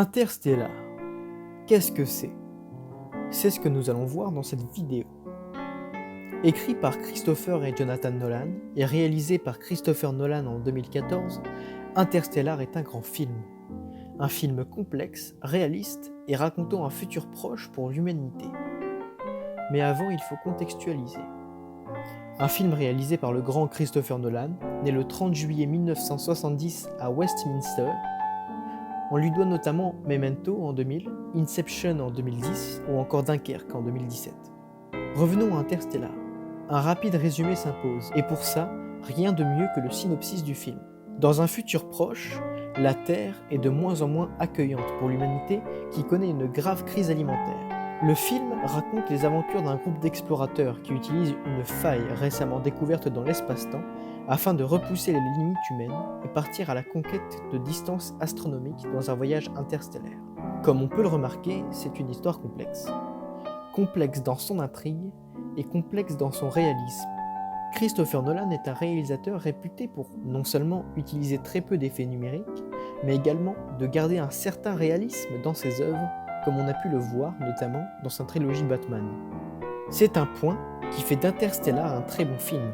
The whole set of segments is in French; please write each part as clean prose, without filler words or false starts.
Interstellar, qu'est-ce que c'est? C'est ce que nous allons voir dans cette vidéo. Écrit par Christopher et Jonathan Nolan et réalisé par Christopher Nolan en 2014, Interstellar est un grand film. Un film complexe, réaliste et racontant un futur proche pour l'humanité. Mais avant, il faut contextualiser. Un film réalisé par le grand Christopher Nolan, né le 30 juillet 1970 à Westminster. On lui doit notamment Memento en 2000, Inception en 2010 ou encore Dunkerque en 2017. Revenons à Interstellar. Un rapide résumé s'impose, et pour ça, rien de mieux que le synopsis du film. Dans un futur proche, la Terre est de moins en moins accueillante pour l'humanité qui connaît une grave crise alimentaire. Le film raconte les aventures d'un groupe d'explorateurs qui utilisent une faille récemment découverte dans l'espace-temps afin de repousser les limites humaines et partir à la conquête de distances astronomiques dans un voyage interstellaire. Comme on peut le remarquer, c'est une histoire complexe. Complexe dans son intrigue et complexe dans son réalisme. Christopher Nolan est un réalisateur réputé pour non seulement utiliser très peu d'effets numériques, mais également de garder un certain réalisme dans ses œuvres, comme on a pu le voir notamment dans sa trilogie Batman. C'est un point qui fait d'Interstellar un très bon film.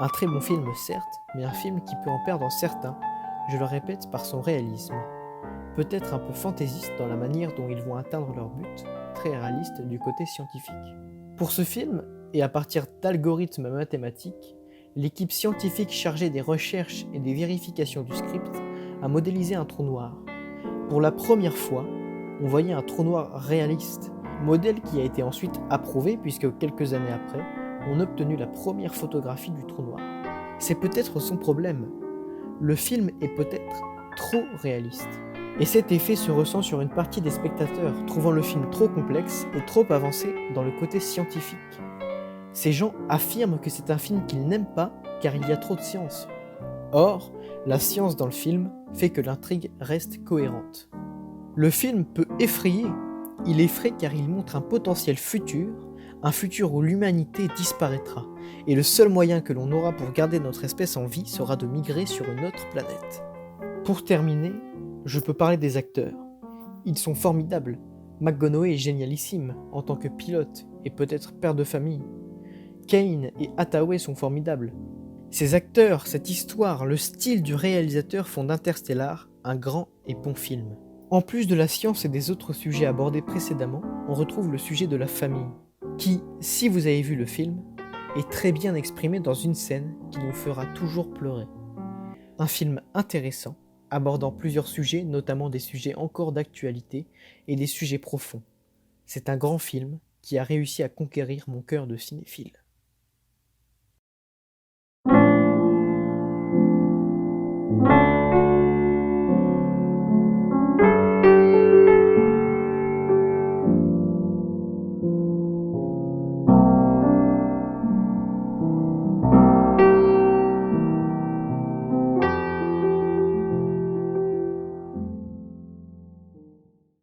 Un très bon film certes, mais un film qui peut en perdre certains, je le répète, par son réalisme. Peut-être un peu fantaisiste dans la manière dont ils vont atteindre leur but, très réaliste du côté scientifique. Pour ce film, et à partir d'algorithmes mathématiques, l'équipe scientifique chargée des recherches et des vérifications du script a modélisé un trou noir. Pour la première fois, on voyait un trou noir réaliste, modèle qui a été ensuite approuvé puisque quelques années après, on a obtenu la première photographie du trou noir. C'est peut-être son problème. Le film est peut-être trop réaliste. Et cet effet se ressent sur une partie des spectateurs, trouvant le film trop complexe et trop avancé dans le côté scientifique. Ces gens affirment que c'est un film qu'ils n'aiment pas car il y a trop de science. Or, la science dans le film fait que l'intrigue reste cohérente. Le film peut effrayer. Il effraie car il montre un potentiel futur, un futur où l'humanité disparaîtra. Et le seul moyen que l'on aura pour garder notre espèce en vie sera de migrer sur une autre planète. Pour terminer, je peux parler des acteurs. Ils sont formidables. McConaughey est génialissime en tant que pilote et peut-être père de famille. Kane et Hathaway sont formidables. Ces acteurs, cette histoire, le style du réalisateur font d'Interstellar un grand et bon film. En plus de la science et des autres sujets abordés précédemment, on retrouve le sujet de la famille, qui, si vous avez vu le film, est très bien exprimé dans une scène qui nous fera toujours pleurer. Un film intéressant, abordant plusieurs sujets, notamment des sujets encore d'actualité et des sujets profonds. C'est un grand film qui a réussi à conquérir mon cœur de cinéphile.